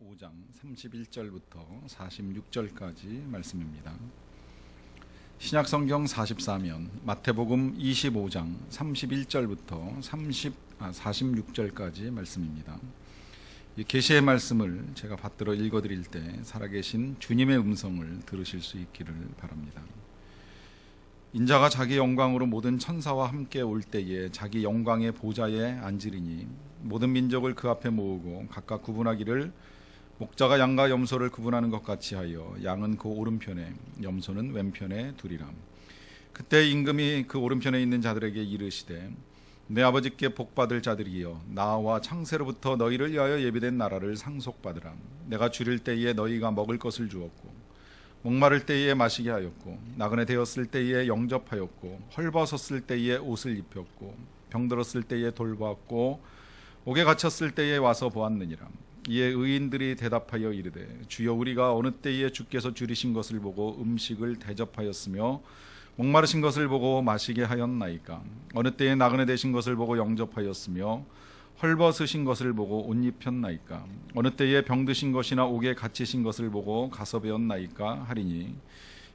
5장 31절부터 46절까지 말씀입니다. 신약성경 44면 마태복음 25장 31절부터 46절까지 말씀입니다. 이 계시의 말씀을 제가 받들어 읽어드릴 때 살아계신 주님의 음성을 들으실 수 있기를 바랍니다. 인자가 자기 영광으로 모든 천사와 함께 올 때에 자기 영광의 보좌에 앉으리니 모든 민족을 그 앞에 모으고 각각 구분하기를 목자가 양과 염소를 구분하는 것 같이 하여 양은 그 오른편에 염소는 왼편에 두리라. 그때 임금이 그 오른편에 있는 자들에게 이르시되 내 아버지께 복받을 자들이여 나와 창세로부터 너희를 위하여 예비된 나라를 상속받으라. 내가 줄일 때에 너희가 먹을 것을 주었고 목마를 때에 마시게 하였고 나그네 되었을 때에 영접하였고 헐벗었을 때에 옷을 입혔고 병들었을 때에 돌보았고 옥에 갇혔을 때에 와서 보았느니라. 이에 의인들이 대답하여 이르되 주여 우리가 어느 때에 주께서 줄이신 것을 보고 음식을 대접하였으며 목마르신 것을 보고 마시게 하였나이까. 어느 때에 나그네 되신 것을 보고 영접하였으며 헐벗으신 것을 보고 옷 입혔나이까. 어느 때에 병드신 것이나 옥에 갇히신 것을 보고 가서 배웠나이까 하리니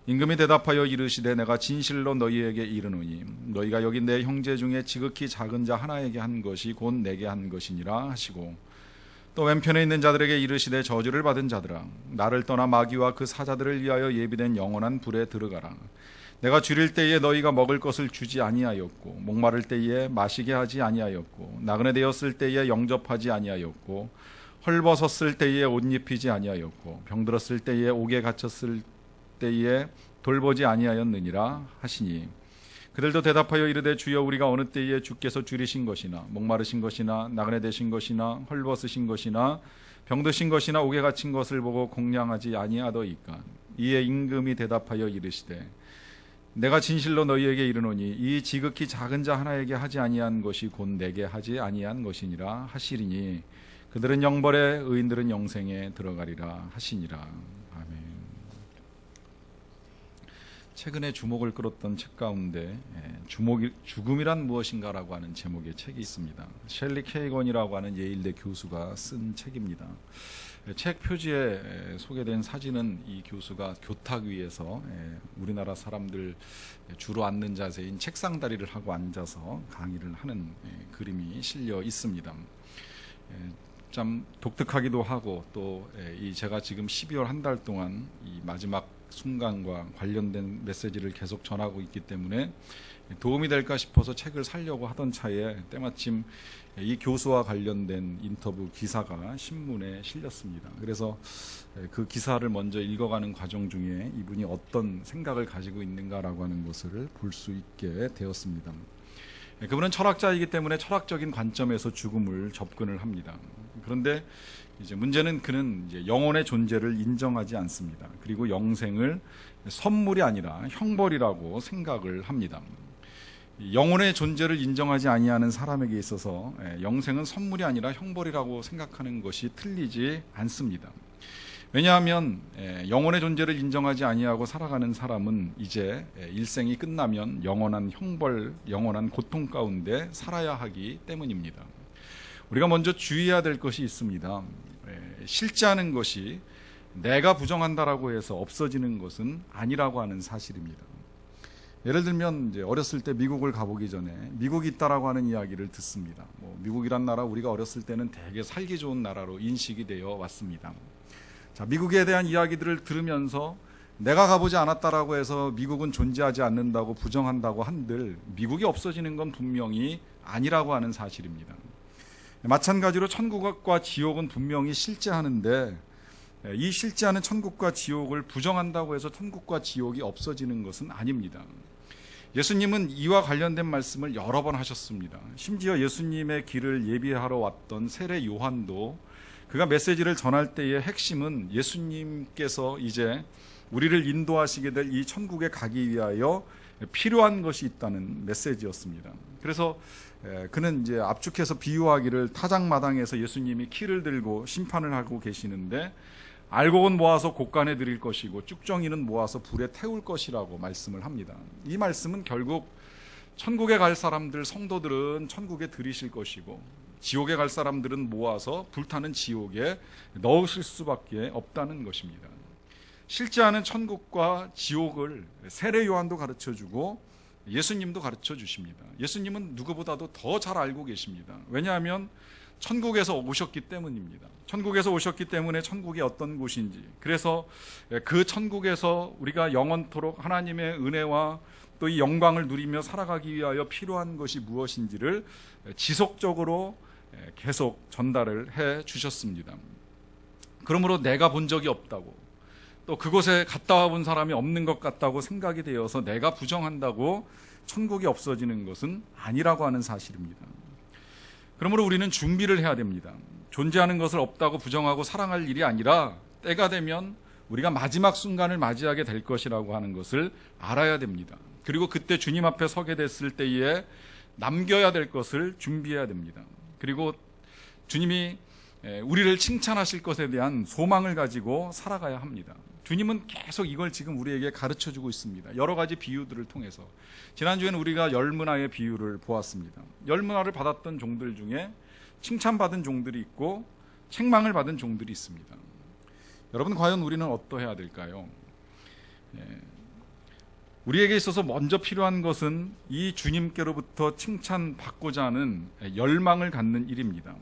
임금이 대답하여 이르시되 내가 진실로 너희에게 이르노니 너희가 여기 내 형제 중에 지극히 작은 자 하나에게 한 것이 곧 내게 한 것이니라 하시고 또 왼편에 있는 자들에게 이르시되 저주를 받은 자들아 나를 떠나 마귀와 그 사자들을 위하여 예비된 영원한 불에 들어가라. 내가 줄일 때에 너희가 먹을 것을 주지 아니하였고 목마를 때에 마시게 하지 아니하였고 나그네 되었을 때에 영접하지 아니하였고 헐벗었을 때에 옷 입히지 아니하였고 병들었을 때에 옥에 갇혔을 때에 돌보지 아니하였느니라 하시니 그들도 대답하여 이르되 주여 우리가 어느 때에 주께서 줄이신 것이나 목마르신 것이나 나그네 되신 것이나 헐벗으신 것이나 병드신 것이나 옥에 갇힌 것을 보고 공양하지 아니하더이까. 이에 임금이 대답하여 이르시되 내가 진실로 너희에게 이르노니 이 지극히 작은 자 하나에게 하지 아니한 것이 곧 내게 하지 아니한 것이니라 하시리니 그들은 영벌에 의인들은 영생에 들어가리라 하시니라. 아멘. 최근에 주목을 끌었던 책 가운데 죽음이란 무엇인가라고 하는 제목의 책이 있습니다. 셸리 케이건이라고 하는 예일대 교수가 쓴 책입니다. 책 표지에 소개된 사진은 이 교수가 교탁 위에서 우리나라 사람들 주로 앉는 자세인 책상 다리를 하고 앉아서 강의를 하는 그림이 실려 있습니다. 참 독특하기도 하고 또 이 제가 지금 12월 한 달 동안 이 마지막 순간과 관련된 메시지를 계속 전하고 있기 때문에 도움이 될까 싶어서 책을 사려고 하던 차에 때마침 이 교수와 관련된 인터뷰 기사가 신문에 실렸습니다. 그래서 그 기사를 먼저 읽어가는 과정 중에 이분이 어떤 생각을 가지고 있는가라고 하는 것을 볼 수 있게 되었습니다. 그분은 철학자이기 때문에 철학적인 관점에서 죽음을 접근을 합니다. 그런데 이제 문제는 그는 이제 영혼의 존재를 인정하지 않습니다. 그리고 영생을 선물이 아니라 형벌이라고 생각을 합니다. 영혼의 존재를 인정하지 아니하는 사람에게 있어서 영생은 선물이 아니라 형벌이라고 생각하는 것이 틀리지 않습니다. 왜냐하면 영혼의 존재를 인정하지 아니하고 살아가는 사람은 이제 일생이 끝나면 영원한 형벌, 영원한 고통 가운데 살아야 하기 때문입니다. 우리가 먼저 주의해야 될 것이 있습니다. 실제하는 것이 내가 부정한다라고 해서 없어지는 것은 아니라고 하는 사실입니다. 예를 들면 이제 어렸을 때 미국을 가보기 전에 미국이 있다라고 하는 이야기를 듣습니다. 미국이란 나라 우리가 어렸을 때는 되게 살기 좋은 나라로 인식이 되어 왔습니다. 자, 미국에 대한 이야기들을 들으면서 내가 가보지 않았다라고 해서 미국은 존재하지 않는다고 부정한다고 한들 미국이 없어지는 건 분명히 아니라고 하는 사실입니다. 마찬가지로 천국과 지옥은 분명히 실제하는데 이 실제하는 천국과 지옥을 부정한다고 해서 천국과 지옥이 없어지는 것은 아닙니다. 예수님은 이와 관련된 말씀을 여러 번 하셨습니다. 심지어 예수님의 길을 예비하러 왔던 세례 요한도 그가 메시지를 전할 때의 핵심은 예수님께서 이제 우리를 인도하시게 될 이 천국에 가기 위하여 필요한 것이 있다는 메시지였습니다. 그래서 그는 이제 압축해서 비유하기를 타작마당에서 예수님이 키를 들고 심판을 하고 계시는데 알곡은 모아서 곡간에 드릴 것이고 쭉정이는 모아서 불에 태울 것이라고 말씀을 합니다. 이 말씀은 결국 천국에 갈 사람들, 성도들은 천국에 들이실 것이고 지옥에 갈 사람들은 모아서 불타는 지옥에 넣으실 수밖에 없다는 것입니다. 실제하는 천국과 지옥을 세례 요한도 가르쳐주고 예수님도 가르쳐 주십니다. 예수님은 누구보다도 더 잘 알고 계십니다. 왜냐하면 천국에서 오셨기 때문입니다. 천국에서 오셨기 때문에 천국이 어떤 곳인지, 그래서 그 천국에서 우리가 영원토록 하나님의 은혜와 또 이 영광을 누리며 살아가기 위하여 필요한 것이 무엇인지를 지속적으로 계속 전달을 해 주셨습니다. 그러므로 내가 본 적이 없다고, 또 그곳에 갔다 와본 사람이 없는 것 같다고 생각이 되어서 내가 부정한다고 천국이 없어지는 것은 아니라고 하는 사실입니다. 그러므로 우리는 준비를 해야 됩니다. 존재하는 것을 없다고 부정하고 사랑할 일이 아니라 때가 되면 우리가 마지막 순간을 맞이하게 될 것이라고 하는 것을 알아야 됩니다. 그리고 그때 주님 앞에 서게 됐을 때에 남겨야 될 것을 준비해야 됩니다. 그리고 주님이 우리를 칭찬하실 것에 대한 소망을 가지고 살아가야 합니다. 주님은 계속 이걸 지금 우리에게 가르쳐주고 있습니다. 여러 가지 비유들을 통해서. 지난주에는 우리가 열문화의 비유를 보았습니다. 열문화를 받았던 종들 중에 칭찬받은 종들이 있고 책망을 받은 종들이 있습니다. 여러분, 과연 우리는 어떠해야 될까요? 우리에게 있어서 먼저 필요한 것은 이 주님께로부터 칭찬받고자 하는 열망을 갖는 일입니다.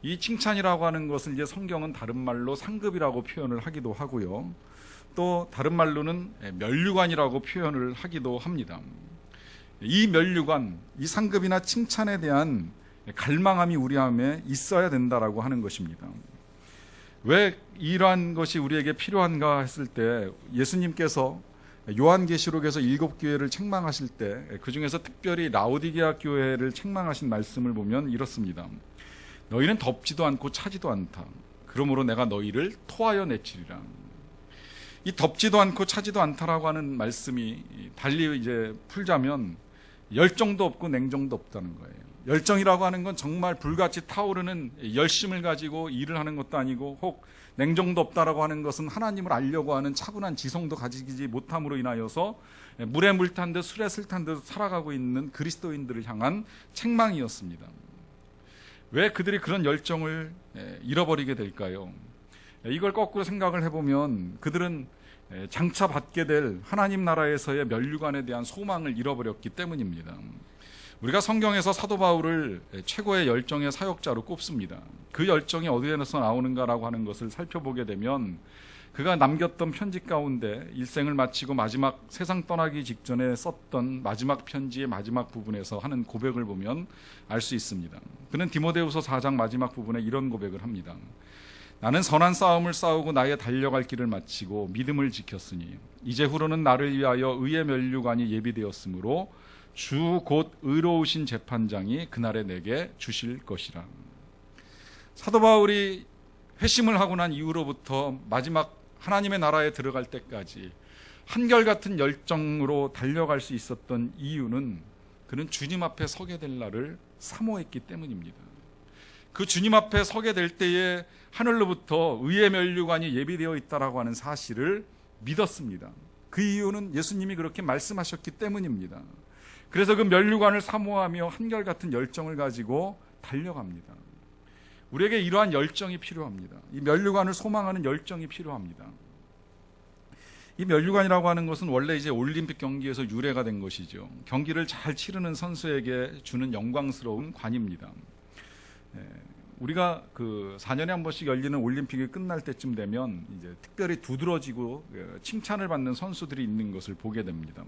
이 칭찬이라고 하는 것을 이제 성경은 다른 말로 상급이라고 표현을 하기도 하고요. 또 다른 말로는 면류관이라고 표현을 하기도 합니다. 이 면류관, 이 상급이나 칭찬에 대한 갈망함이 우리 안에 있어야 된다라고 하는 것입니다. 왜 이러한 것이 우리에게 필요한가 했을 때 예수님께서 요한계시록에서 7교회를 책망하실 때 그중에서 특별히 라오디게아 교회를 책망하신 말씀을 보면 이렇습니다. 너희는 덥지도 않고 차지도 않다. 그러므로 내가 너희를 토하여 내치리라. 이 덥지도 않고 차지도 않다라고 하는 말씀이 달리 이제 풀자면 열정도 없고 냉정도 없다는 거예요. 열정이라고 하는 건 정말 불같이 타오르는 열심을 가지고 일을 하는 것도 아니고, 혹 냉정도 없다라고 하는 것은 하나님을 알려고 하는 차분한 지성도 가지지 못함으로 인하여서 물에 물 탄 듯 술에 술 탄 듯 살아가고 있는 그리스도인들을 향한 책망이었습니다. 왜 그들이 그런 열정을 잃어버리게 될까요? 이걸 거꾸로 생각을 해보면 그들은 장차 받게 될 하나님 나라에서의 면류관에 대한 소망을 잃어버렸기 때문입니다. 우리가 성경에서 사도 바울을 최고의 열정의 사역자로 꼽습니다. 그 열정이 어디에서 나오는가라고 하는 것을 살펴보게 되면 그가 남겼던 편지 가운데 일생을 마치고 마지막 세상 떠나기 직전에 썼던 마지막 편지의 마지막 부분에서 하는 고백을 보면 알 수 있습니다. 그는 디모데후서 4장 마지막 부분에 이런 고백을 합니다. 나는 선한 싸움을 싸우고 나의 달려갈 길을 마치고 믿음을 지켰으니 이제후로는 나를 위하여 의의 면류관이 예비되었으므로 주 곧 의로우신 재판장이 그날에 내게 주실 것이라. 사도 바울이 회심을 하고 난 이후로부터 마지막 하나님의 나라에 들어갈 때까지 한결같은 열정으로 달려갈 수 있었던 이유는 그는 주님 앞에 서게 될 날을 사모했기 때문입니다. 그 주님 앞에 서게 될 때에 하늘로부터 의의 면류관이 예비되어 있다라고 하는 사실을 믿었습니다. 그 이유는 예수님이 그렇게 말씀하셨기 때문입니다. 그래서 그 면류관을 사모하며 한결같은 열정을 가지고 달려갑니다. 우리에게 이러한 열정이 필요합니다. 이 면류관을 소망하는 열정이 필요합니다. 이 면류관이라고 하는 것은 원래 이제 올림픽 경기에서 유래가 된 것이죠. 경기를 잘 치르는 선수에게 주는 영광스러운 관입니다. 우리가 그 4년에 한 번씩 열리는 올림픽이 끝날 때쯤 되면 이제 특별히 두드러지고 칭찬을 받는 선수들이 있는 것을 보게 됩니다.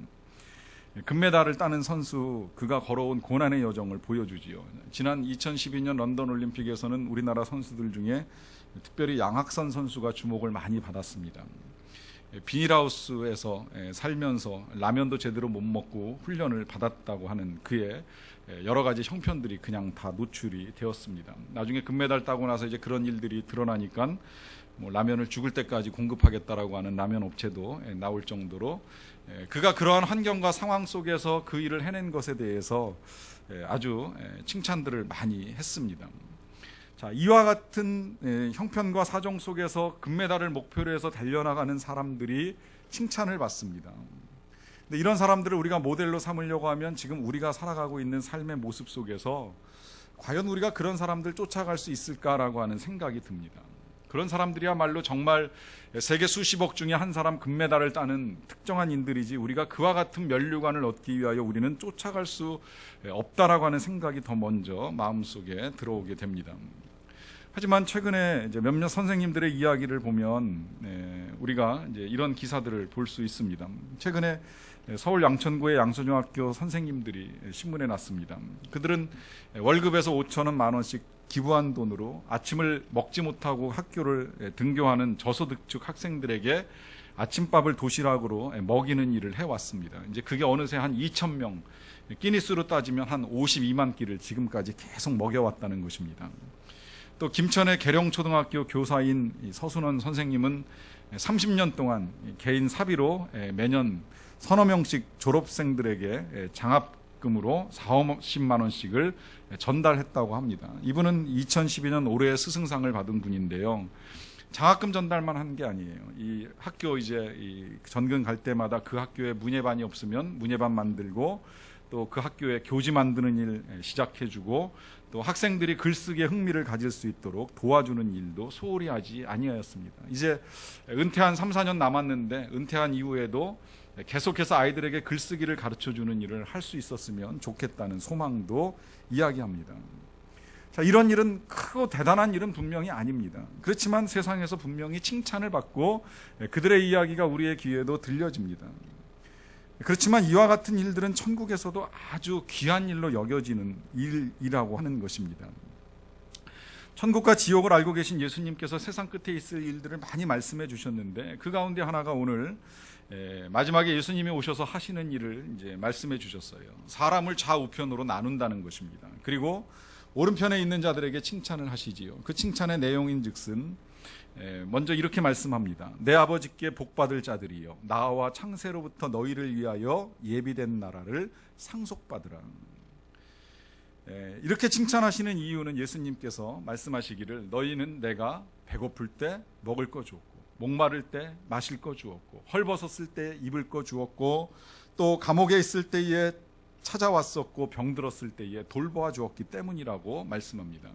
금메달을 따는 선수, 그가 걸어온 고난의 여정을 보여주지요. 지난 2012년 런던 올림픽에서는 우리나라 선수들 중에 특별히 양학선 선수가 주목을 많이 받았습니다. 비닐하우스에서 살면서 라면도 제대로 못 먹고 훈련을 받았다고 하는 그의 여러 가지 형편들이 그냥 다 노출이 되었습니다. 나중에 금메달 따고 나서 이제 그런 일들이 드러나니까 뭐 라면을 죽을 때까지 공급하겠다라고 하는 라면 업체도 나올 정도로 그가 그러한 환경과 상황 속에서 그 일을 해낸 것에 대해서 아주 칭찬들을 많이 했습니다. 자, 이와 같은 형편과 사정 속에서 금메달을 목표로 해서 달려나가는 사람들이 칭찬을 받습니다. 근데 이런 사람들을 우리가 모델로 삼으려고 하면 지금 우리가 살아가고 있는 삶의 모습 속에서 과연 우리가 그런 사람들 쫓아갈 수 있을까라고 하는 생각이 듭니다. 그런 사람들이야말로 정말 세계 수십억 중에 한 사람 금메달을 따는 특정한 인들이지, 우리가 그와 같은 면류관을 얻기 위하여 우리는 쫓아갈 수 없다라고 하는 생각이 더 먼저 마음속에 들어오게 됩니다. 하지만 최근에 이제 몇몇 선생님들의 이야기를 보면 우리가 이제 이런 기사들을 볼 수 있습니다. 최근에 서울 양천구의 양서중학교 선생님들이 신문에 났습니다. 그들은 월급에서 5,000원, 10,000원씩 기부한 돈으로 아침을 먹지 못하고 학교를 등교하는 저소득층 학생들에게 아침밥을 도시락으로 먹이는 일을 해왔습니다. 이제 그게 어느새 한 2,000명, 기니스로 따지면 한 52만 끼를 지금까지 계속 먹여왔다는 것입니다. 또 김천의 계룡초등학교 교사인 서순원 선생님은 30년 동안 개인 사비로 매년 서너 명씩 졸업생들에게 장학금으로 40~50만 원씩을 전달했다고 합니다. 이분은 2012년 올해의 스승상을 받은 분인데요. 장학금 전달만 한 게 아니에요. 이 학교 이제 전근 갈 때마다 그 학교에 문예반이 없으면 문예반 만들고, 또 그 학교에 교지 만드는 일 시작해주고, 또 학생들이 글쓰기에 흥미를 가질 수 있도록 도와주는 일도 소홀히 하지 아니하였습니다. 이제 은퇴한 3~4년 남았는데 은퇴한 이후에도 계속해서 아이들에게 글쓰기를 가르쳐주는 일을 할 수 있었으면 좋겠다는 소망도 이야기합니다. 자, 이런 일은 크고 대단한 일은 분명히 아닙니다. 그렇지만 세상에서 분명히 칭찬을 받고 그들의 이야기가 우리의 귀에도 들려집니다. 그렇지만 이와 같은 일들은 천국에서도 아주 귀한 일로 여겨지는 일이라고 하는 것입니다. 천국과 지옥을 알고 계신 예수님께서 세상 끝에 있을 일들을 많이 말씀해 주셨는데, 그 가운데 하나가 오늘 마지막에 예수님이 오셔서 하시는 일을 이제 말씀해 주셨어요. 사람을 좌우편으로 나눈다는 것입니다. 그리고 오른편에 있는 자들에게 칭찬을 하시지요. 그 칭찬의 내용인즉슨 먼저 이렇게 말씀합니다. 내 아버지께 복받을 자들이여, 나와 창세로부터 너희를 위하여 예비된 나라를 상속받으라. 이렇게 칭찬하시는 이유는 예수님께서 말씀하시기를, 너희는 내가 배고플 때 먹을 거 주었고, 목마를 때 마실 거 주었고, 헐벗었을 때 입을 거 주었고, 또 감옥에 있을 때에 찾아왔었고, 병들었을 때에 돌보아 주었기 때문이라고 말씀합니다.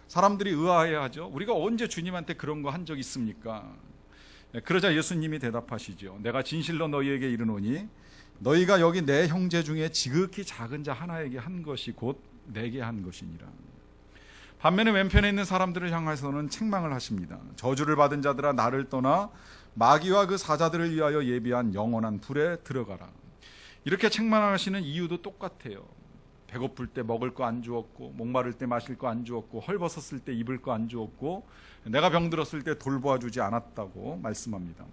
사람들이 의아해하죠. 우리가 언제 주님한테 그런 거 한 적 있습니까? 그러자 예수님이 대답하시죠. 내가 진실로 너희에게 이르노니 너희가 여기 내 형제 중에 지극히 작은 자 하나에게 한 것이 곧 내게 한 것이니라. 반면에 왼편에 있는 사람들을 향해서는 책망을 하십니다. 저주를 받은 자들아, 나를 떠나 마귀와 그 사자들을 위하여 예비한 영원한 불에 들어가라. 이렇게 책망하시는 이유도 똑같아요. 배고플 때 먹을 거 안 주었고, 목마를 때 마실 거 안 주었고, 헐벗었을 때 입을 거 안 주었고, 내가 병들었을 때 돌보아 주지 않았다고 말씀합니다.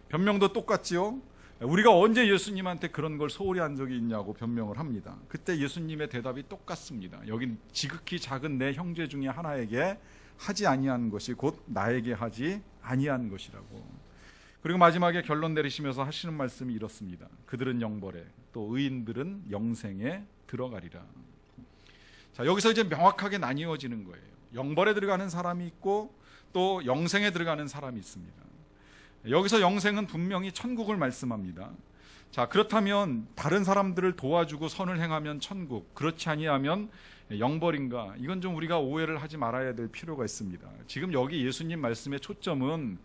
변명도 똑같지요. 우리가 언제 예수님한테 그런 걸 소홀히 한 적이 있냐고 변명을 합니다. 그때 예수님의 대답이 똑같습니다. 여긴 지극히 작은 내 형제 중에 하나에게 하지 아니한 것이 곧 나에게 하지 아니한 것이라고. 그리고 마지막에 결론 내리시면서 하시는 말씀이 이렇습니다. 그들은 영벌에, 또 의인들은 영생에 들어가리라. 자, 여기서 이제 명확하게 나뉘어지는 거예요. 영벌에 들어가는 사람이 있고 또 영생에 들어가는 사람이 있습니다. 여기서 영생은 분명히 천국을 말씀합니다. 자, 그렇다면 다른 사람들을 도와주고 선을 행하면 천국, 그렇지 아니하면 영벌인가? 이건 좀 우리가 오해를 하지 말아야 될 필요가 있습니다. 지금 여기 예수님 말씀의 초점은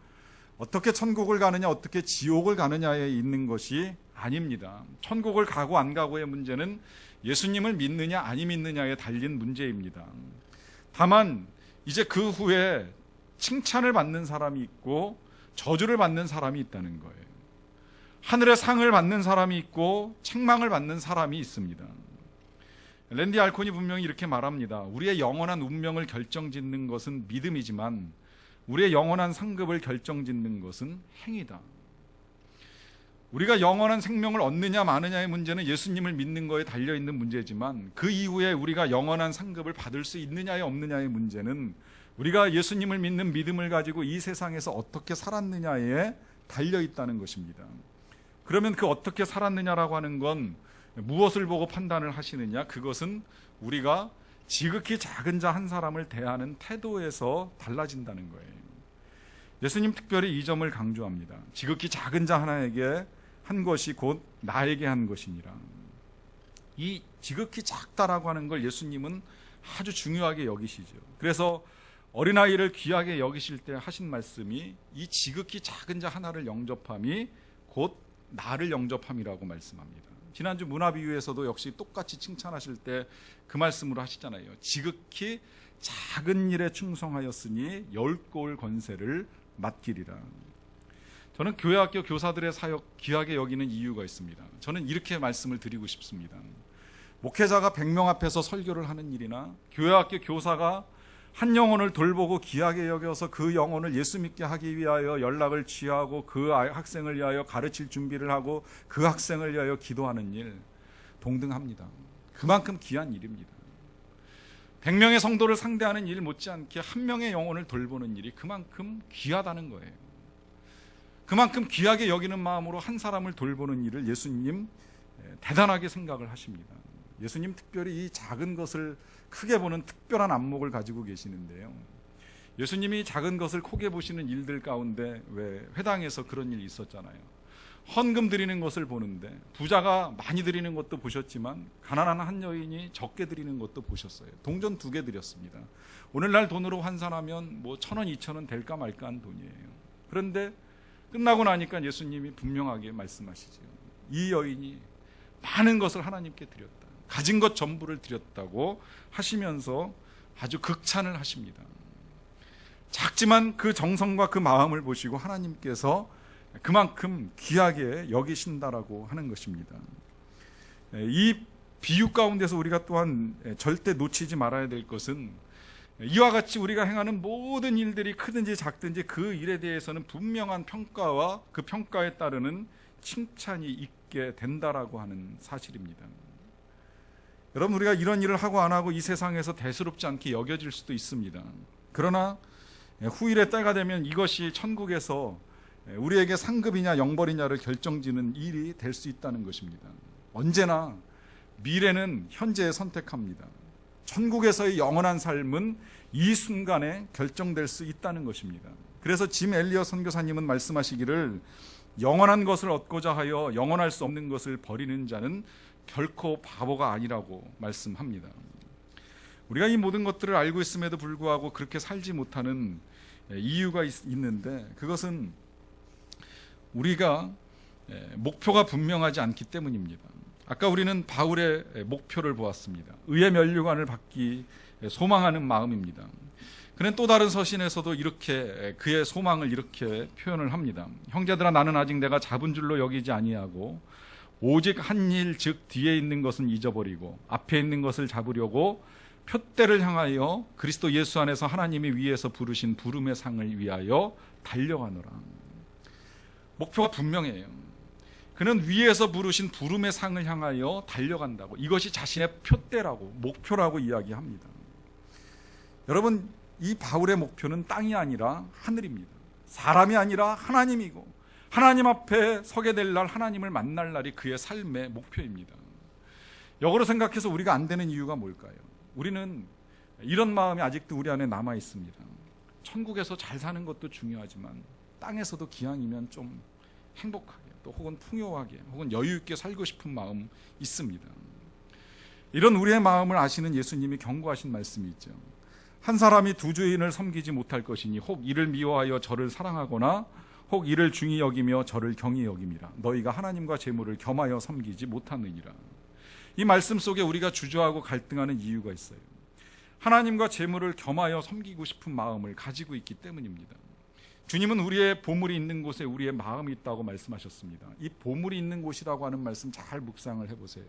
어떻게 천국을 가느냐, 어떻게 지옥을 가느냐에 있는 것이 아닙니다. 천국을 가고 안 가고의 문제는 예수님을 믿느냐 아니 믿느냐에 달린 문제입니다. 다만 이제 그 후에 칭찬을 받는 사람이 있고 저주를 받는 사람이 있다는 거예요. 하늘의 상을 받는 사람이 있고 책망을 받는 사람이 있습니다. 랜디 알콘이 분명히 이렇게 말합니다. 우리의 영원한 운명을 결정짓는 것은 믿음이지만 우리의 영원한 상급을 결정짓는 것은 행위다. 우리가 영원한 생명을 얻느냐 마느냐의 문제는 예수님을 믿는 거에 달려있는 문제지만 그 이후에 우리가 영원한 상급을 받을 수 있느냐의 없느냐의 문제는 우리가 예수님을 믿는 믿음을 가지고 이 세상에서 어떻게 살았느냐에 달려있다는 것입니다. 그러면 그 어떻게 살았느냐라고 하는 건 무엇을 보고 판단을 하시느냐? 그것은 우리가 지극히 작은 자 한 사람을 대하는 태도에서 달라진다는 거예요. 예수님 특별히 이 점을 강조합니다. 지극히 작은 자 하나에게 한 것이 곧 나에게 한 것이니라. 이 지극히 작다라고 하는 걸 예수님은 아주 중요하게 여기시죠. 그래서 어린아이를 귀하게 여기실 때 하신 말씀이 이 지극히 작은 자 하나를 영접함이 곧 나를 영접함이라고 말씀합니다. 지난주 문화비유에서도 역시 똑같이 칭찬하실 때 그 말씀으로 하시잖아요. 지극히 작은 일에 충성하였으니 10고을 권세를 맡기리라. 저는 교회학교 교사들의 사역 귀하게 여기는 이유가 있습니다. 저는 이렇게 말씀을 드리고 싶습니다. 목회자가 100명 앞에서 설교를 하는 일이나 교회학교 교사가 한 영혼을 돌보고 귀하게 여겨서 그 영혼을 예수 믿게 하기 위하여 연락을 취하고 그 학생을 위하여 가르칠 준비를 하고 그 학생을 위하여 기도하는 일 동등합니다. 그만큼 귀한 일입니다. 100명의 성도를 상대하는 일 못지않게 한 명의 영혼을 돌보는 일이 그만큼 귀하다는 거예요. 그만큼 귀하게 여기는 마음으로 한 사람을 돌보는 일을 예수님 대단하게 생각을 하십니다. 예수님 특별히 이 작은 것을 크게 보는 특별한 안목을 가지고 계시는데요. 예수님이 작은 것을 크게 보시는 일들 가운데 왜 회당에서 그런 일이 있었잖아요. 헌금 드리는 것을 보는데 부자가 많이 드리는 것도 보셨지만 가난한 한 여인이 적게 드리는 것도 보셨어요. 동전 2개 드렸습니다. 오늘날 돈으로 환산하면 뭐 1,000원, 2,000원 될까 말까 한 돈이에요. 그런데 끝나고 나니까 예수님이 분명하게 말씀하시죠. 이 여인이 많은 것을 하나님께 드렸다. 가진 것 전부를 드렸다고 하시면서 아주 극찬을 하십니다. 작지만 그 정성과 그 마음을 보시고 하나님께서 그만큼 귀하게 여기신다라고 하는 것입니다. 이 비유 가운데서 우리가 또한 절대 놓치지 말아야 될 것은 이와 같이 우리가 행하는 모든 일들이 크든지 작든지 그 일에 대해서는 분명한 평가와 그 평가에 따르는 칭찬이 있게 된다라고 하는 사실입니다. 여러분, 우리가 이런 일을 하고 안 하고 이 세상에서 대수롭지 않게 여겨질 수도 있습니다. 그러나 후일의 때가 되면 이것이 천국에서 우리에게 상급이냐 영벌이냐를 결정지는 일이 될 수 있다는 것입니다. 언제나 미래는 현재에 선택합니다. 천국에서의 영원한 삶은 이 순간에 결정될 수 있다는 것입니다. 그래서 짐 엘리엇 선교사님은 말씀하시기를 영원한 것을 얻고자 하여 영원할 수 없는 것을 버리는 자는 결코 바보가 아니라고 말씀합니다. 우리가 이 모든 것들을 알고 있음에도 불구하고 그렇게 살지 못하는 이유가 있는데 그것은 우리가 목표가 분명하지 않기 때문입니다. 아까 우리는 바울의 목표를 보았습니다. 의의 면류관을 받기 소망하는 마음입니다. 그는 또 다른 서신에서도 이렇게 그의 소망을 이렇게 표현을 합니다. 형제들아, 나는 아직 내가 잡은 줄로 여기지 아니하고 오직 한 일, 즉 뒤에 있는 것은 잊어버리고 앞에 있는 것을 잡으려고 표대를 향하여 그리스도 예수 안에서 하나님이 위에서 부르신 부름의 상을 위하여 달려가노라. 목표가 분명해요. 그는 위에서 부르신 부름의 상을 향하여 달려간다고. 이것이 자신의 표대라고, 목표라고 이야기합니다. 여러분, 이 바울의 목표는 땅이 아니라 하늘입니다. 사람이 아니라 하나님이고 하나님 앞에 서게 될 날, 하나님을 만날 날이 그의 삶의 목표입니다. 역으로 생각해서 우리가 안 되는 이유가 뭘까요? 우리는 이런 마음이 아직도 우리 안에 남아 있습니다. 천국에서 잘 사는 것도 중요하지만 땅에서도 기왕이면 좀 행복하게, 또 혹은 풍요하게, 혹은 여유 있게 살고 싶은 마음 있습니다. 이런 우리의 마음을 아시는 예수님이 경고하신 말씀이 있죠. 한 사람이 두 주인을 섬기지 못할 것이니 혹 이를 미워하여 저를 사랑하거나 혹 이를 중히 여기며 저를 경히 여김이라. 너희가 하나님과 재물을 겸하여 섬기지 못하느니라. 이 말씀 속에 우리가 주저하고 갈등하는 이유가 있어요. 하나님과 재물을 겸하여 섬기고 싶은 마음을 가지고 있기 때문입니다. 주님은 우리의 보물이 있는 곳에 우리의 마음이 있다고 말씀하셨습니다. 이 보물이 있는 곳이라고 하는 말씀 잘 묵상을 해보세요.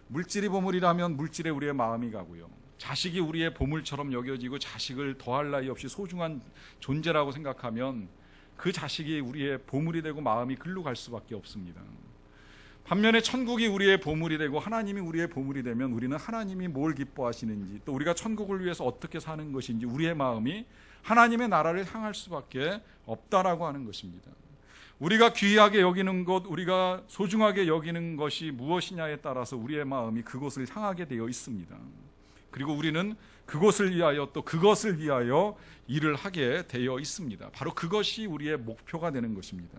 물질이 보물이라면 물질에 우리의 마음이 가고요. 자식이 우리의 보물처럼 여겨지고 자식을 더할 나위 없이 소중한 존재라고 생각하면 그 자식이 우리의 보물이 되고 마음이 글로 갈 수밖에 없습니다. 반면에 천국이 우리의 보물이 되고 하나님이 우리의 보물이 되면 우리는 하나님이 뭘 기뻐하시는지, 또 우리가 천국을 위해서 어떻게 사는 것인지 우리의 마음이 하나님의 나라를 향할 수밖에 없다라고 하는 것입니다. 우리가 귀하게 여기는 것, 우리가 소중하게 여기는 것이 무엇이냐에 따라서 우리의 마음이 그곳을 향하게 되어 있습니다. 그리고 우리는 그곳을 위하여 또 그것을 위하여 일을 하게 되어 있습니다. 바로 그것이 우리의 목표가 되는 것입니다.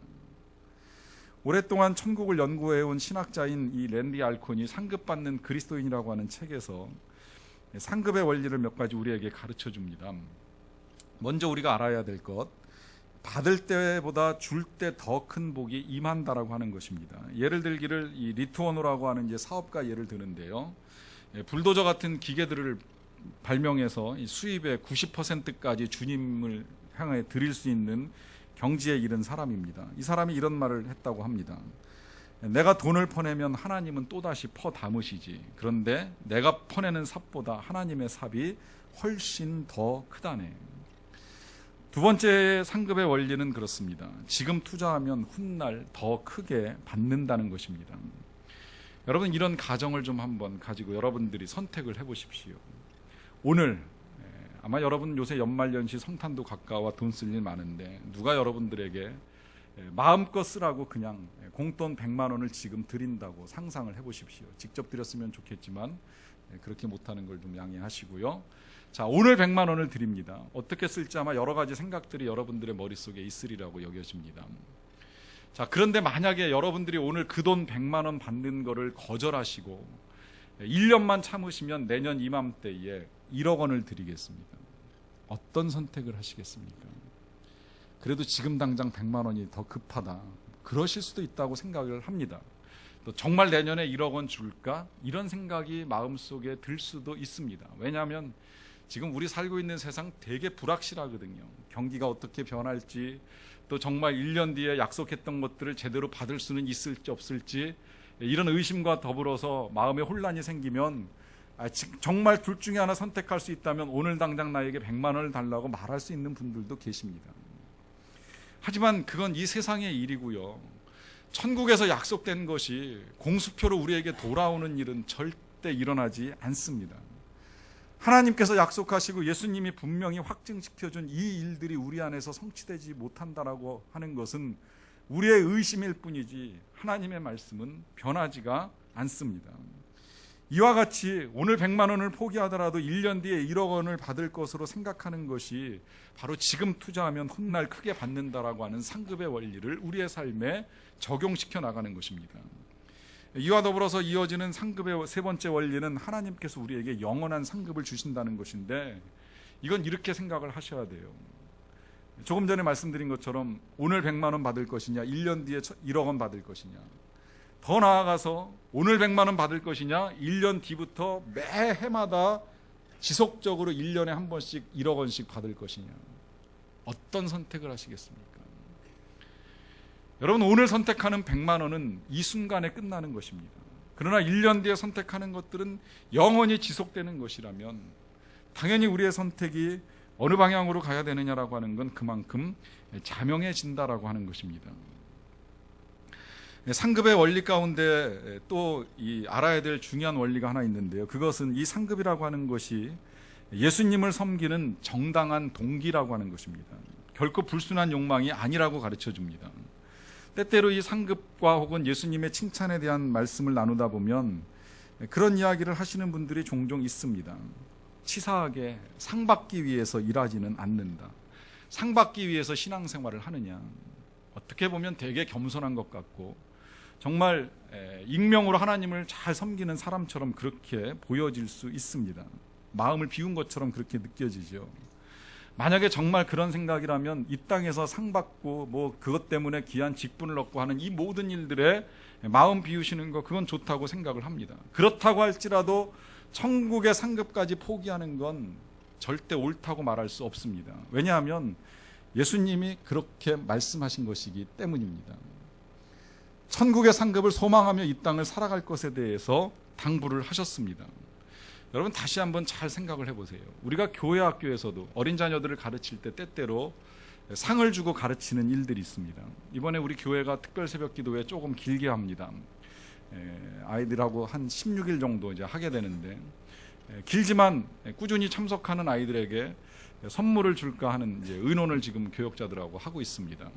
오랫동안 천국을 연구해온 신학자인 이 랜디 알콘이 상급받는 그리스도인이라고 하는 책에서 상급의 원리를 몇 가지 우리에게 가르쳐 줍니다. 먼저 우리가 알아야 될 것, 받을 때보다 줄 때 더 큰 복이 임한다라고 하는 것입니다. 예를 들기를 이 리투어노라고 하는 이제 사업가 예를 드는데요. 불도저 같은 기계들을 발명해서 이 수입의 90%까지 주님을 향해 드릴 수 있는 경지에 이른 사람입니다. 이 사람이 이런 말을 했다고 합니다. 내가 돈을 퍼내면 하나님은 또다시 퍼 담으시지. 그런데 내가 퍼내는 삽보다 하나님의 삽이 훨씬 더 크다네. 두 번째 상급의 원리는 그렇습니다. 지금 투자하면 훗날 더 크게 받는다는 것입니다. 여러분, 이런 가정을 좀 한번 가지고 여러분들이 선택을 해보십시오. 오늘 아마 여러분 요새 연말연시 성탄도 가까워 돈 쓸 일 많은데 누가 여러분들에게 마음껏 쓰라고 그냥 공돈 100만 원을 지금 드린다고 상상을 해보십시오. 직접 드렸으면 좋겠지만 그렇게 못하는 걸 좀 양해하시고요. 자, 오늘 100만 원을 드립니다. 어떻게 쓸지 아마 여러 가지 생각들이 여러분들의 머릿속에 있으리라고 여겨집니다. 자, 그런데 만약에 여러분들이 오늘 그 돈 100만 원 받는 거를 거절하시고 1년만 참으시면 내년 이맘때에 1억 원을 드리겠습니다. 어떤 선택을 하시겠습니까? 그래도 지금 당장 100만 원이 더 급하다. 그러실 수도 있다고 생각을 합니다. 또 정말 내년에 1억 원 줄까? 이런 생각이 마음속에 들 수도 있습니다. 왜냐하면 지금 우리 살고 있는 세상 되게 불확실하거든요. 경기가 어떻게 변할지, 또 정말 1년 뒤에 약속했던 것들을 제대로 받을 수는 있을지 없을지, 이런 의심과 더불어서 마음에 혼란이 생기면 정말 둘 중에 하나 선택할 수 있다면 오늘 당장 나에게 100만 원을 달라고 말할 수 있는 분들도 계십니다. 하지만 그건 이 세상의 일이고요. 천국에서 약속된 것이 공수표로 우리에게 돌아오는 일은 절대 일어나지 않습니다. 하나님께서 약속하시고 예수님이 분명히 확증시켜준 이 일들이 우리 안에서 성취되지 못한다라고 하는 것은 우리의 의심일 뿐이지 하나님의 말씀은 변하지가 않습니다. 이와 같이 오늘 100만 원을 포기하더라도 1년 뒤에 1억 원을 받을 것으로 생각하는 것이 바로 지금 투자하면 훗날 크게 받는다라고 하는 상급의 원리를 우리의 삶에 적용시켜 나가는 것입니다. 이와 더불어서 이어지는 상급의 세 번째 원리는 하나님께서 우리에게 영원한 상급을 주신다는 것인데, 이건 이렇게 생각을 하셔야 돼요. 조금 전에 말씀드린 것처럼 오늘 100만 원 받을 것이냐, 1년 뒤에 1억 원 받을 것이냐, 더 나아가서 오늘 100만 원 받을 것이냐, 1년 뒤부터 매 해마다 지속적으로 1년에 한 번씩 1억 원씩 받을 것이냐, 어떤 선택을 하시겠습니까? 여러분, 오늘 선택하는 100만 원은 이 순간에 끝나는 것입니다. 그러나 1년 뒤에 선택하는 것들은 영원히 지속되는 것이라면 당연히 우리의 선택이 어느 방향으로 가야 되느냐라고 하는 건 그만큼 자명해진다라고 하는 것입니다. 상급의 원리 가운데 또 알아야 될 중요한 원리가 하나 있는데요. 그것은 이 상급이라고 하는 것이 예수님을 섬기는 정당한 동기라고 하는 것입니다. 결코 불순한 욕망이 아니라고 가르쳐 줍니다. 때때로 이 상급과 혹은 예수님의 칭찬에 대한 말씀을 나누다 보면 그런 이야기를 하시는 분들이 종종 있습니다. 치사하게 상 받기 위해서 일하지는 않는다. 상 받기 위해서 신앙생활을 하느냐. 어떻게 보면 되게 겸손한 것 같고 정말 익명으로 하나님을 잘 섬기는 사람처럼 그렇게 보여질 수 있습니다. 마음을 비운 것처럼 그렇게 느껴지죠. 만약에 정말 그런 생각이라면 이 땅에서 상 받고 뭐 그것 때문에 귀한 직분을 얻고 하는 이 모든 일들에 마음 비우시는 거, 그건 좋다고 생각을 합니다. 그렇다고 할지라도 천국의 상급까지 포기하는 건 절대 옳다고 말할 수 없습니다. 왜냐하면 예수님이 그렇게 말씀하신 것이기 때문입니다. 천국의 상급을 소망하며 이 땅을 살아갈 것에 대해서 당부를 하셨습니다. 여러분, 다시 한번 잘 생각을 해보세요. 우리가 교회 학교에서도 어린 자녀들을 가르칠 때 때때로 상을 주고 가르치는 일들이 있습니다. 이번에 우리 교회가 특별 새벽 기도회 조금 길게 합니다. 아이들하고 한 16일 정도 이제 하게 되는데, 길지만 꾸준히 참석하는 아이들에게 선물을 줄까 하는 이제 의논을 지금 교역자들하고 하고 있습니다.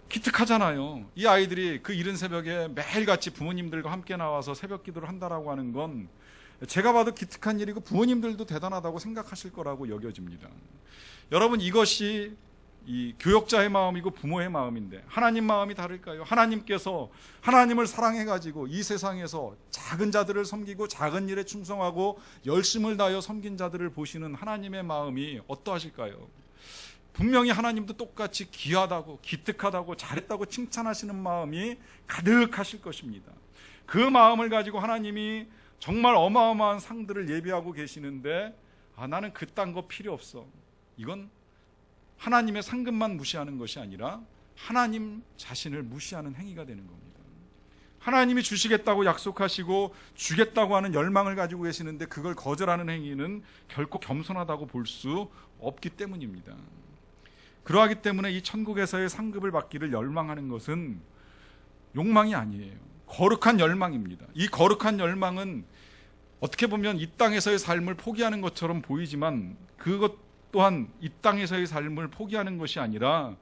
기특하잖아요. 이 아이들이 그 이른 새벽에 매일같이 부모님들과 함께 나와서 새벽 기도를 한다라고 하는 건 제가 봐도 기특한 일이고 부모님들도 대단하다고 생각하실 거라고 여겨집니다. 여러분, 이것이 이 교역자의 마음이고 부모의 마음인데 하나님 마음이 다를까요? 하나님께서 하나님을 사랑해가지고 이 세상에서 작은 자들을 섬기고 작은 일에 충성하고 열심을 다하여 섬긴 자들을 보시는 하나님의 마음이 어떠하실까요? 분명히 하나님도 똑같이 귀하다고 기특하다고 잘했다고 칭찬하시는 마음이 가득하실 것입니다. 그 마음을 가지고 하나님이 정말 어마어마한 상들을 예비하고 계시는데 나는 그딴 거 필요 없어. 이건 하나님의 상급만 무시하는 것이 아니라 하나님 자신을 무시하는 행위가 되는 겁니다. 하나님이 주시겠다고 약속하시고 주겠다고 하는 열망을 가지고 계시는데 그걸 거절하는 행위는 결코 겸손하다고 볼 수 없기 때문입니다. 그러하기 때문에 이 천국에서의 상급을 받기를 열망하는 것은 욕망이 아니에요. 거룩한 열망입니다. 이 거룩한 열망은 어떻게 보면 이 땅에서의 삶을 포기하는 것처럼 보이지만 그것 또한 이 땅에서의 삶을 포기하는 것이 아니라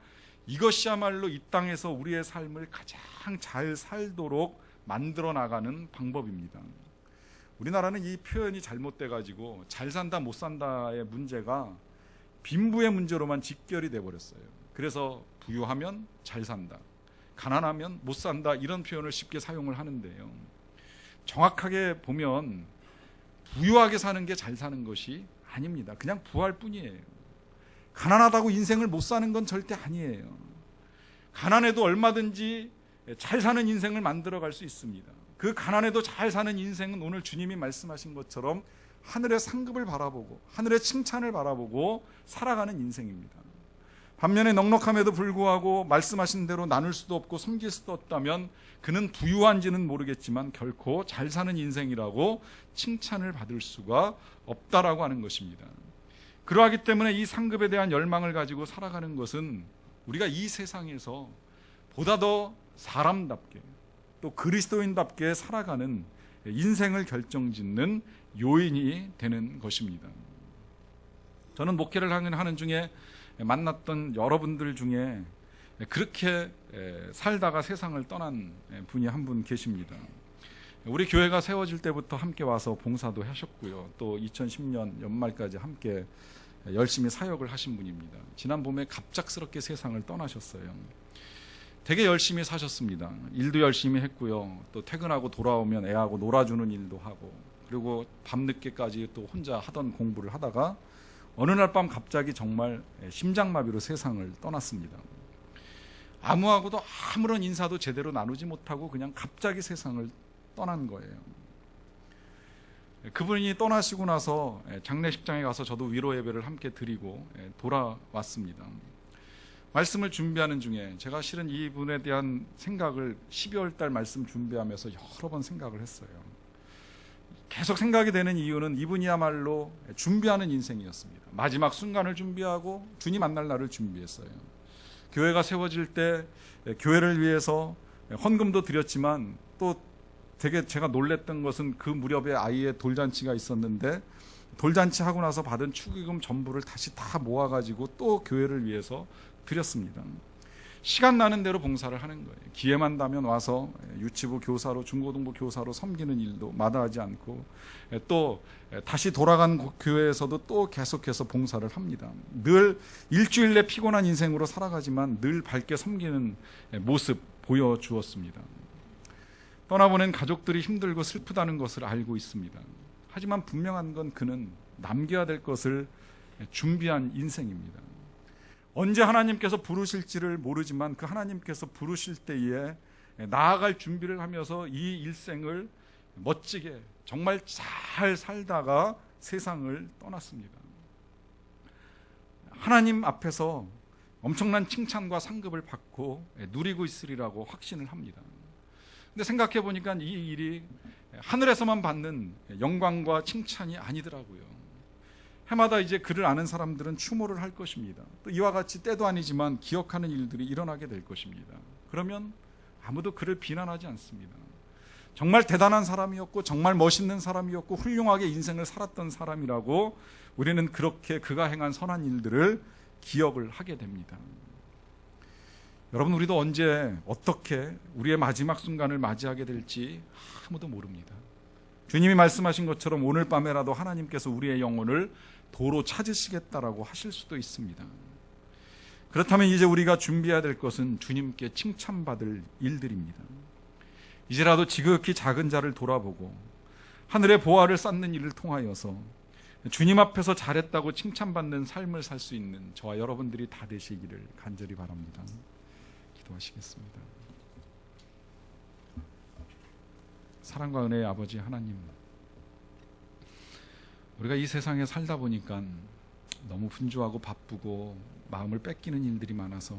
이것이야말로 이 땅에서 우리의 삶을 가장 잘 살도록 만들어 나가는 방법입니다. 우리나라는 이 표현이 잘못돼 가지고 잘 산다 못 산다의 문제가 빈부의 문제로만 직결이 돼 버렸어요. 그래서 부유하면 잘 산다, 가난하면 못 산다 이런 표현을 쉽게 사용을 하는데요. 정확하게 보면 부유하게 사는 게 잘 사는 것이 아닙니다. 그냥 부할 뿐이에요. 가난하다고 인생을 못 사는 건 절대 아니에요. 가난해도 얼마든지 잘 사는 인생을 만들어 갈 수 있습니다. 그 가난해도 잘 사는 인생은 오늘 주님이 말씀하신 것처럼 하늘의 상급을 바라보고 하늘의 칭찬을 바라보고 살아가는 인생입니다. 반면에 넉넉함에도 불구하고 말씀하신 대로 나눌 수도 없고 섬길 수도 없다면 그는 부유한지는 모르겠지만 결코 잘 사는 인생이라고 칭찬을 받을 수가 없다라고 하는 것입니다. 그러하기 때문에 이 상급에 대한 열망을 가지고 살아가는 것은 우리가 이 세상에서 보다 더 사람답게 또 그리스도인답게 살아가는 인생을 결정짓는 요인이 되는 것입니다. 저는 목회를 하는 중에 만났던 여러분들 중에 그렇게 살다가 세상을 떠난 분이 한 분 계십니다. 우리 교회가 세워질 때부터 함께 와서 봉사도 하셨고요. 또 2010년 연말까지 함께 열심히 사역을 하신 분입니다. 지난 봄에 갑작스럽게 세상을 떠나셨어요. 되게 열심히 사셨습니다. 일도 열심히 했고요. 또 퇴근하고 돌아오면 애하고 놀아주는 일도 하고 그리고 밤늦게까지 또 혼자 하던 공부를 하다가 어느 날 밤 갑자기 정말 심장마비로 세상을 떠났습니다. 아무하고도 아무런 인사도 제대로 나누지 못하고 그냥 갑자기 세상을 떠난 거예요. 그분이 떠나시고 나서 장례식장에 가서 저도 위로 예배를 함께 드리고 돌아왔습니다. 말씀을 준비하는 중에 제가 실은 이분에 대한 생각을 12월 달 말씀 준비하면서 여러 번 생각을 했어요. 계속 생각이 되는 이유는 이분이야말로 준비하는 인생이었습니다. 마지막 순간을 준비하고 주님 만날 날을 준비했어요. 교회가 세워질 때 교회를 위해서 헌금도 드렸지만 또 되게 제가 놀랬던 것은 그 무렵에 아이의 돌잔치가 있었는데 돌잔치 하고 나서 받은 축의금 전부를 다시 다 모아가지고 또 교회를 위해서 드렸습니다. 시간 나는 대로 봉사를 하는 거예요. 기회만 나면 와서 유치부 교사로 중고등부 교사로 섬기는 일도 마다하지 않고 또 다시 돌아간 교회에서도 또 계속해서 봉사를 합니다. 늘 일주일 내 피곤한 인생으로 살아가지만 늘 밝게 섬기는 모습 보여주었습니다. 떠나보낸 가족들이 힘들고 슬프다는 것을 알고 있습니다. 하지만 분명한 건 그는 남겨야 될 것을 준비한 인생입니다. 언제 하나님께서 부르실지를 모르지만 그 하나님께서 부르실 때에 나아갈 준비를 하면서 이 일생을 멋지게 정말 잘 살다가 세상을 떠났습니다. 하나님 앞에서 엄청난 칭찬과 상급을 받고 누리고 있으리라고 확신을 합니다. 근데 생각해 보니까 이 일이 하늘에서만 받는 영광과 칭찬이 아니더라고요. 해마다 이제 그를 아는 사람들은 추모를 할 것입니다. 또 이와 같이 때도 아니지만 기억하는 일들이 일어나게 될 것입니다. 그러면 아무도 그를 비난하지 않습니다. 정말 대단한 사람이었고 정말 멋있는 사람이었고 훌륭하게 인생을 살았던 사람이라고 우리는 그렇게 그가 행한 선한 일들을 기억을 하게 됩니다. 여러분, 우리도 언제 어떻게 우리의 마지막 순간을 맞이하게 될지 아무도 모릅니다. 주님이 말씀하신 것처럼 오늘 밤에라도 하나님께서 우리의 영혼을 도로 찾으시겠다라고 하실 수도 있습니다. 그렇다면 이제 우리가 준비해야 될 것은 주님께 칭찬받을 일들입니다. 이제라도 지극히 작은 자를 돌아보고 하늘의 보화를 쌓는 일을 통하여서 주님 앞에서 잘했다고 칭찬받는 삶을 살 수 있는 저와 여러분들이 다 되시기를 간절히 바랍니다. 기도하시겠습니다. 사랑과 은혜의 아버지 하나님, 우리가 이 세상에 살다 보니까 너무 분주하고 바쁘고 마음을 뺏기는 일들이 많아서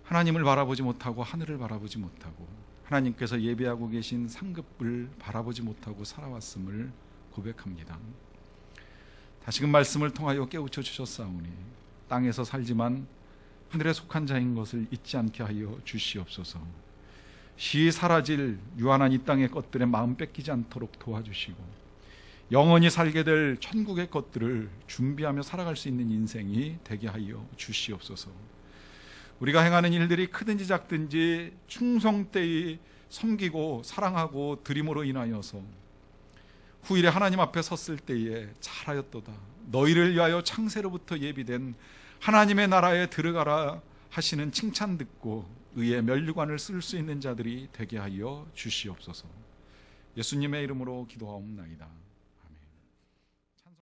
하나님을 바라보지 못하고 하늘을 바라보지 못하고 하나님께서 예배하고 계신 상급을 바라보지 못하고 살아왔음을 고백합니다. 다시금 말씀을 통하여 깨우쳐 주셨사오니 땅에서 살지만 하늘에 속한 자인 것을 잊지 않게 하여 주시옵소서. 시이 사라질 유한한 이 땅의 것들에 마음 뺏기지 않도록 도와주시고 영원히 살게 될 천국의 것들을 준비하며 살아갈 수 있는 인생이 되게 하여 주시옵소서. 우리가 행하는 일들이 크든지 작든지 충성되이 섬기고 사랑하고 드림으로 인하여서 후일에 하나님 앞에 섰을 때에 잘하였도다, 너희를 위하여 창세로부터 예비된 하나님의 나라에 들어가라 하시는 칭찬 듣고 의의 면류관을 쓸 수 있는 자들이 되게 하여 주시옵소서. 예수님의 이름으로 기도하옵나이다.